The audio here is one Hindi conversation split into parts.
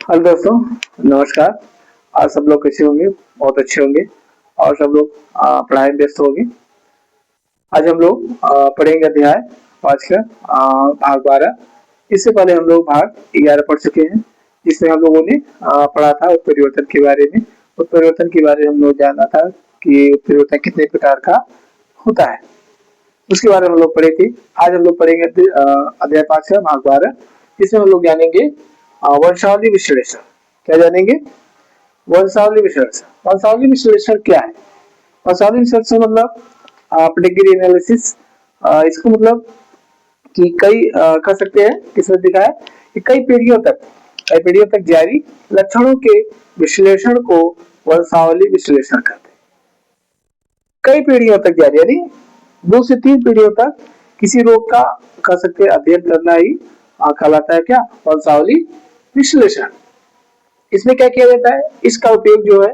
हेलो दोस्तों, नमस्कार। आज सब लोग कैसे होंगे? बहुत अच्छे होंगे और सब लोग पढ़ाई में व्यस्त होंगे। आज हम लोग पढ़ेंगे अध्याय 5 का भाग 12। इससे पहले हम लोग भाग 11 पढ़ चुके हैं, जिसमें हम लोगों ने पढ़ा था उत्परिवर्तन के बारे में। उत्परिवर्तन के बारे में हम लोग जाना था कि उत्परिवर्तन कितने प्रकार का होता है, उसके बारे में हम लोग पढ़े थे। आज हम लोग पढ़ेंगे अध्याय 5 का भाग 12, जिसमें हम लोग जानेंगे वंशावली विश्लेषण। क्या जानेंगे? वंशावली विश्लेषण। वंशावली विश्लेषण क्या है? वंशावली विश्लेषण मतलब पेडिग्री एनालिसिस। इसको मतलब कि कई कर सकते हैं, किसमें दिखा है कि कई पीढ़ियों तक जारी लक्षणों के विश्लेषण को वंशावली विश्लेषण कहते हैं। कई पीढ़ियों तक जारी यानी 2 से 3 पीढ़ियों तक किसी रोग का कर सकते हैं अध्ययन करना ही कहलाता है क्या? वंशावली विश्लेषण। इसमें क्या किया जाता है? इसका उपयोग जो है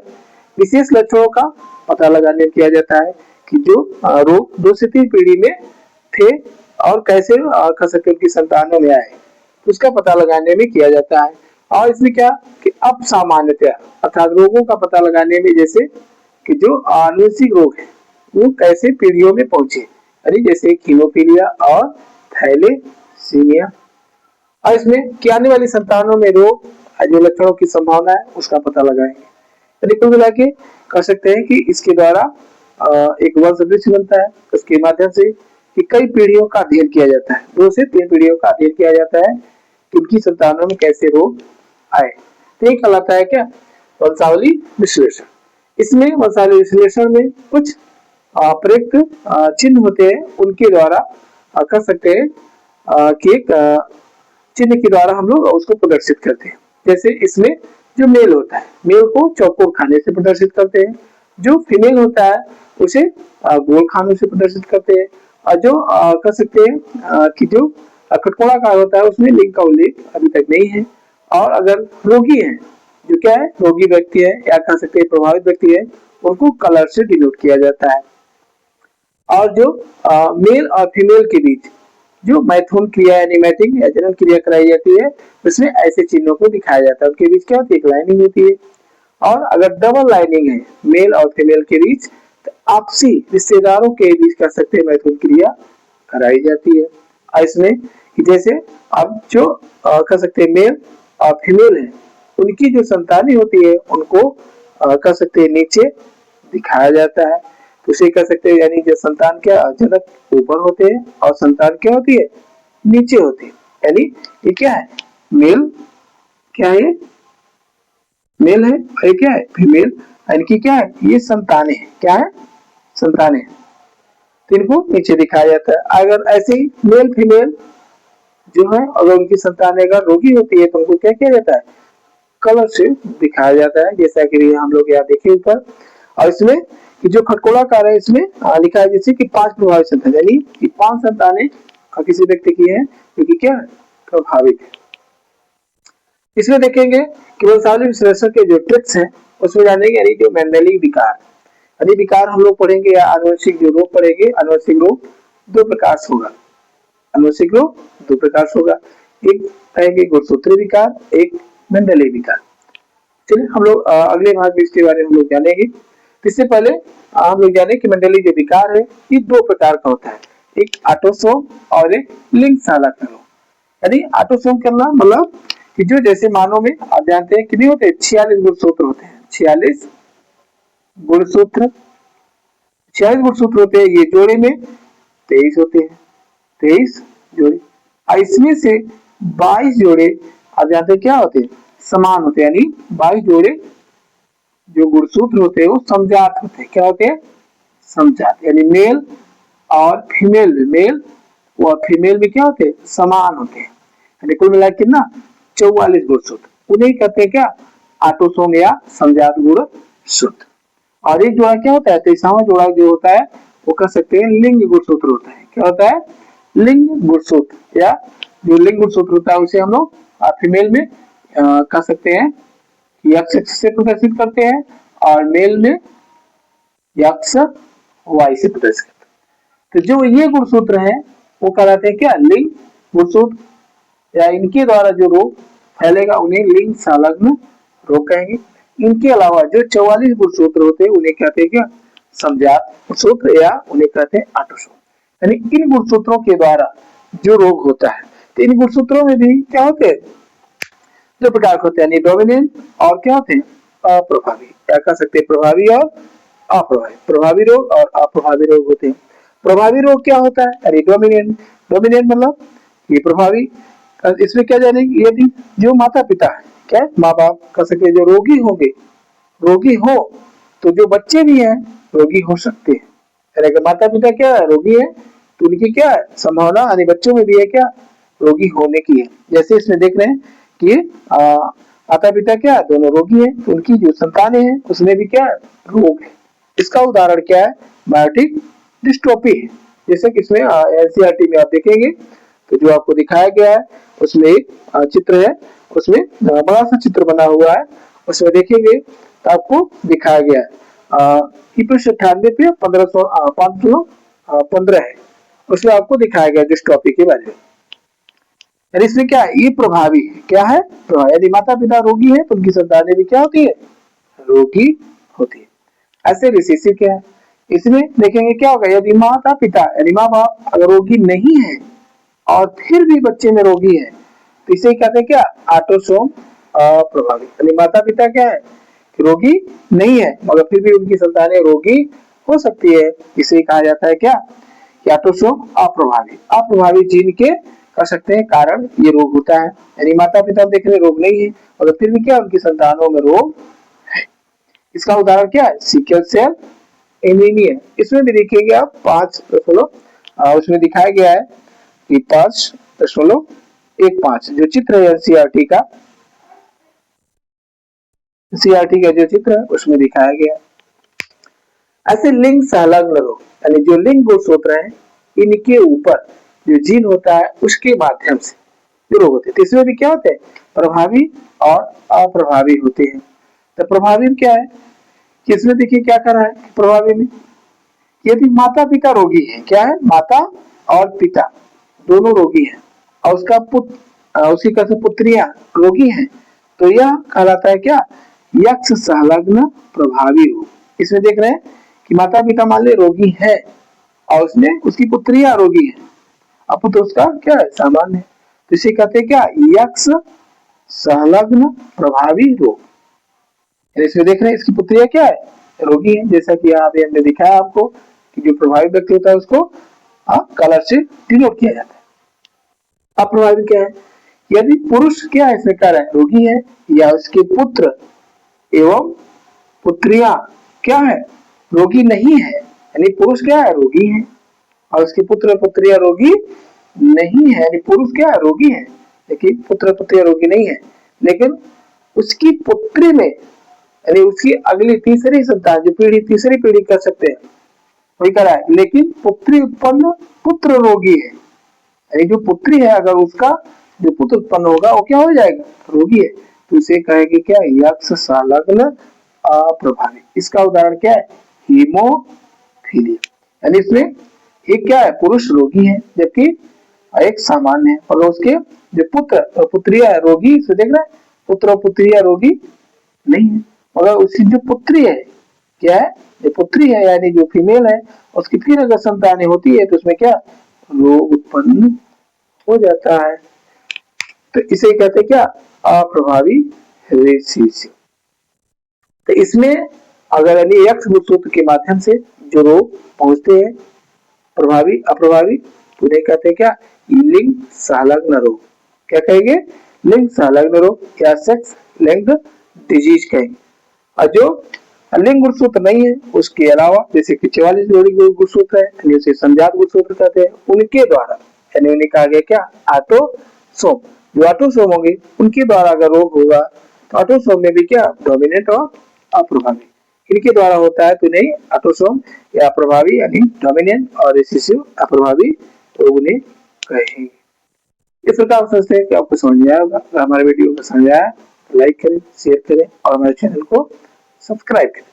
विशेष लक्षणों का पता लगाने में किया जाता है कि जो रोग 2 से 3 पीढ़ी में थे और कैसे कर सकते उनकी संतानों में आए, उसका पता लगाने में किया जाता है। और इसमें क्या कि अपसामान्यता अर्थात रोगों का पता लगाने में, जैसे कि जो आनुवंशिक रोग है वो कैसे पीढ़ियों में पहुंचे, यानी जैसे हीमोफीलिया और थैलेसीमिया। और इसमें कि आने वाली संतानों में रोग जो लक्षणों की संभावना है उसका पता लगाएंगे। यानी कुल मिला के कह सकते हैं कि इसके द्वारा एक वंश वृक्ष बनता है, उसके माध्यम से कि कई पीढ़ियों का अध्ययन किया जाता है, 2 से 3 पीढ़ियों का अध्ययन किया जाता है कि उनकी संतानों में कैसे रोग आए। तो ये कहलाता है क्या? वंशावली विश्लेषण। इसमें वंशावली विश्लेषण में कुछ प्रयुक्त चिन्ह होते हैं, उनके द्वारा कर सकते हैं कि एक चिन्ह के द्वारा हम लोग उसको प्रदर्शित करते हैं। जैसे इसमें जो मेल होता है, मेल को चौकोर खाने से प्रदर्शित करते हैं। जो फीमेल होता है उसे गोल खानों से प्रदर्शित करते हैं। और जो कर सकते हैं कि जो खटकोणाकार होता है उसमें लिंग का उल्लेख अभी तक नहीं है। और अगर रोगी है, जो क्या है रोगी व्यक्ति है या कह सकते हैं प्रभावित व्यक्ति है, उनको कलर से डिनोट किया जाता है। और जो मेल और फीमेल के बीच जो मैथुन क्रिया यानी मैटिंग या जनन क्रिया कराई जाती है, उसमें ऐसे चिन्हों को दिखाया जाता है। उनके बीच क्या होती है? एक लाइनिंग होती है। और अगर डबल लाइनिंग है मेल और फीमेल के बीच, तो आपसी रिश्तेदारों के बीच कर सकते हैं मैथुन क्रिया कराई जाती है। और इसमें जैसे अब जो कर सकते हैं मेल और फीमेल है, उनकी जो संतानें होती है उनको कर सकते हैं नीचे दिखाया जाता है। तो उसे कह सकते हैं, यानी जो संतान क्या जनक ऊपर होते हैं और संतान क्या होती है? नीचे होती है। यानी ये क्या है? मेल क्या है? मेल है। और ये क्या है? फीमेल। इनकी क्या है? ये संतानें हैं। क्या है? संतानें। तो इनको नीचे दिखाया जाता है। अगर ऐसे ही मेल फीमेल जो है, अगर उनकी संतानें अगर रोगी होती है तो उनको क्या किया जाता है? कलर से दिखाया जाता है, जैसा कि हम लोग यहाँ देखें ऊपर। और इसमें कि जो खटकोलाकार है, इसमें लिखा है जैसे कि 5 प्रभावित संतान, यानी कि 5 संतानें किसी व्यक्ति की है जो कि क्या प्रभावित है। इसमें देखेंगे कि वंशावली विश्लेषण के जो ट्रिक्स हैं उसमें जानेंगे, यानी जो मेंडेली विकार, यानी विकार हम लोग पढ़ेंगे या आनुवंशिक जो रोग पढ़ेंगे। आनुवंशिक रोग 2 प्रकार से होगा। आनुवंशिक रोग 2 प्रकार से होगा। एक कहेंगे गुणसूत्रीय विकार, एक मेंडेली विकार। चलिए हम लोग अगले भाग में इसके बारे में हम लोग जानेंगे। इससे पहले हम लोग जाने कि मेंडेली जो विकार है ये 2 प्रकार का होता है, एक ऑटोसोम और एक लिंग सालाकार रोग। यानी ऑटोसोम करना मतलब कि जो जैसे मानव में आप जानते हैं कितने होते हैं? 46 गुणसूत्र होते हैं। 46 गुणसूत्र, 46 गुणसूत्र होते हैं। ये जोड़े में 23 होते हैं, 23 जोड़े। इसमें से 22 जोड़े आप जानते हैं क्या होते हैं? समान होते हैं। यानी 22 जोड़े जो गुणसूत्र होते हैं वो समजात होते हैं। क्या होते हैं? समजात। यानी मेल और फीमेल में, मेल और फीमेल में क्या होते हैं? समान होते हैं। यानी कुल मिला के ना 44 गुणसूत्र, उन्हें कहते हैं क्या? ऑटोसोम या समजात गुणसूत्र। और एक जोड़ा क्या होता है? 23वां जोड़ा जो होता है वो कह सकते हैं लिंग गुणसूत्र होता है। क्या होता है? लिंग गुणसूत्र। या जो लिंग गुणसूत्र होता है उसे हम लोग फीमेल में कह सकते हैं एक्स से प्रदर्शित करते हैं और मेल में एक्स वाई से प्रदर्शित करते हैं। तो जो ये गुणसूत्र हैं वो कहलाते हैं क्या? लिंग गुणसूत्र। या इनके द्वारा जो रोग फैलेगा, उन्हें लिंग संलग्न रोग कहेंगे। इनके अलावा जो 44 गुणसूत्र होते हैं उन्हें कहते हैं क्या, समजात गुणसूत्र, या उन्हें कहते हैं ऑटोसोम। यानी इन गुणसूत्रों के द्वारा जो रोग होता है, तो इन गुणसूत्रों में भी क्या होते हैं, जो प्रकार होते हैं, डोमिनेंट और क्या होते हैं, अप्रभावी। क्या कह सकते हैं, प्रभावी और अप्रभावी। प्रभावी रोग और अप्रभावी रोग होते हैं। प्रभावी रोग क्या होता है, अरे डोमिनेंट। डोमिनेंट मतलब ये प्रभावी। इसमें क्या जाने, यदि जो माता पिता है, क्या माँ बाप कह सकते, जो रोगी होंगे, रोगी हो तो जो बच्चे भी हैं रोगी हो सकते हैं। अगर माता पिता क्या है, रोगी है, तो उनकी क्या है संभावना, यानी बच्चों में भी है क्या, रोगी होने की है। जैसे इसमें देख रहे हैं कि माता पिता क्या है, दोनों रोगी हैं, तो उनकी जो संतानें हैं उसमें भी क्या है, रोग है। इसका उदाहरण क्या है, बायोटिक डिस्ट्रोफी है। जैसे कि इसमें एनसीईआरटी में आप देखेंगे तो जो आपको दिखाया गया है उसमें एक चित्र है, उसमें बड़ा सा चित्र बना हुआ है, उसमें देखेंगे तो आपको दिखाया गया है पृष्ठ 98 पे 515 है, उसमें आपको दिखाया गया डिस्ट्रोफी के बारे में। यानी इसमें क्या है, ये प्रभावी है। क्या है, प्रभावी। यदि माता पिता रोगी है तो उनकी संतानें भी क्या होती है, रोगी होती है। ऐसे रिसेसिव क्या है, इसमें देखेंगे क्या होगा, यदि माता पिता यानी माँ बाप अगर रोगी नहीं है और फिर भी बच्चे में रोगी है, तो इसे कहते हैं क्या, ऑटोसोम अप्रभावी। यानी माता पिता क्या है, रोगी नहीं है मगर फिर भी उनकी संतानें रोगी हो सकती है, इसे कहा जाता है क्या, ऑटोसोम अप्रभावी। अप्रभावी जीन के कर सकते हैं कारण ये रोग होता है। यानी माता पिता देख रहे रोग नहीं है मगर फिर भी क्या उनकी संतानों में रोग है। इसका उदाहरण क्या है, सिकल सेल एनीमिया। इसमें भी देखिएगा आप 5 उसमें दिखाया गया है कि 5.15 जो चित्र है एनसीईआरटी का, सीआरटी का जो चित्र है उसमें दिखाया गया। ऐसे लिंग संलग्न रोग, यानी जो लिंग गुणसूत्र है इनके ऊपर जो जीन होता है उसके माध्यम से जो रोग होते हैं, तो इसमें भी क्या होते हैं, प्रभावी और अप्रभावी होते हैं। तो प्रभावी में क्या है कि इसमें देखिए क्या कर रहा है, प्रभावी में यदि माता पिता रोगी है, क्या है, माता और पिता दोनों रोगी हैं और उसका पुत्र उसकी कैसे पुत्रियां रोगी हैं, तो यह कहलाता है क्या, यक्ष संलग्न प्रभावी रोग। इसमें देख रहे हैं कि माता पिता मान ले रोगी है और उसने उसकी पुत्रियां रोगी है, अपुत्र उसका क्या है, सामान्य है, तो इसे कहते हैं क्या, यक्ष संलग्न प्रभावी रोग। इसमें देख रहे हैं इसकी पुत्रियां क्या है, रोगी है। जैसा कि यहाँ पे हमने दिखाया आपको कि जो प्रभावी व्यक्ति होता है उसको कलर से डिनोट किया जाता है। अप्रभावी क्या है, यदि पुरुष क्या है इसमें कह रहा है रोगी है या उसके पुत्र एवं पुत्रियां क्या है, रोगी नहीं है। यानी पुरुष क्या है, रोगी है और उसके पुत्र पुत्रियां रोगी नहीं है। यानी पुरुष क्या है, रोगी है लेकिन पुत्र पुत्रियां रोगी नहीं है, लेकिन उसकी पुत्री में यानी उसकी अगली तीसरी संतान जो पीढ़ी तीसरी पीढ़ी कर सकते हैं वही करा है, लेकिन पुत्री उत्पन्न पुत्र रोगी है। यानी जो पुत्री है अगर उसका जो पुत्र उत्पन्न होगा वो क्या हो जाएगा, रोगी है, तो इसे कहेंगे क्या, यक्ष संलग्न अप्रभावी। इसका उदाहरण क्या है, हीमोफीलिया। यानी इसमें एक क्या है, पुरुष रोगी है जबकि एक सामान्य है, और उसके जो पुत्र और पुत्रियां रोगी, इसे देख रहे हैं पुत्र और पुत्रियां रोगी नहीं है, मगर उसकी जो पुत्री है क्या है, जो पुत्री है यानी जो फीमेल है उसकी फिर अगर संतानें होती है तो उसमें क्या रोग उत्पन्न हो जाता है, तो इसे कहते हैं क्या, अप्रभावी रेसिसिव। तो इसमें अगर यानी यक्ष गुणसूत्र के माध्यम से जो रोग पहुंचते हैं प्रभावी अप्रभावी, तो उन्हें कहते हैं क्या, लिंग संलग्न रोग। क्या कहेंगे, लिंग संलग्न रोग या सेक्स लिंक्ड डिजीज कहेंगे। और जो लिंग गुणसूत्र नहीं है उसके अलावा जैसे कि 44 जोड़ी गुणसूत्र है यानी उसे संजात गुणसूत्र कहते हैं, उनके द्वारा यानी उन्हें कहा गया क्या, ऑटोसोम। जो ऑटोसोम होंगे उनके द्वारा अगर रोग होगा तो ऑटोसोम में भी क्या, डोमिनेंट और अप्रभावी इनके द्वारा होता है, तो नहीं ऑटोसोम या प्रभावी यानी डोमिनेंट और रिसेसिव अप्रभावी रोग उन्हें कहेंगे। इस प्रकार समझते हैं कि आपको समझ में आया होगा। अगर हमारे वीडियो को समझ आया तो लाइक करें, शेयर करें और हमारे चैनल को सब्सक्राइब करें।